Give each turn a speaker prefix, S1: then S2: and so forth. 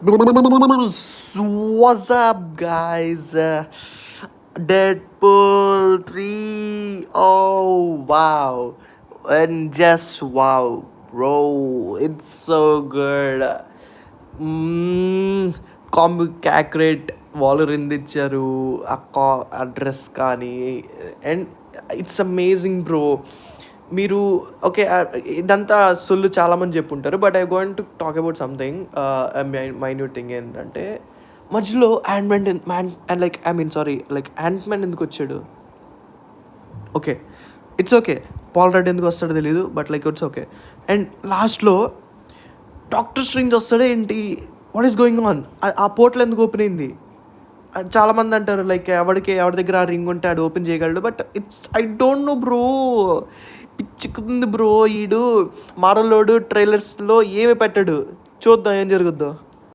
S1: What's up, guys? Deadpool 3. Oh, wow. And just wow, bro. It's so good. Comic accurate వాలరింది ఇచ్చారు ఆ dress కానీ. And it's amazing bro. మీరు okay, ఇదంతా సొల్లు చాలామంది చెప్పుంటారు, but I going to talk about something minute thing. ఏంటంటే మధ్యలో యాంట్మ్యాన్ ఎందుకు వచ్చాడు? Okay, it's okay. Paul Rudd ఎందుకు వస్తాడో తెలియదు, but like it's okay. And లాస్ట్లో డాక్టర్ స్ట్రేంజ్ వస్తాడే ఏంటి? What is going on? ఆ పోర్టల్ ఎందుకు ఓపెన్ అయింది? చాలామంది అంటారు లైక్ ఎవరి దగ్గర ఆ రింగ్ ఉంటే అది ఓపెన్ చేయగలడు, but I don't know bro. పిచ్చుకుంది బ్రో. ఈడు మారలోడు ట్రైలర్స్లో ఏమి పెట్టాడు, చూద్దాం ఏం జరుగుద్దో.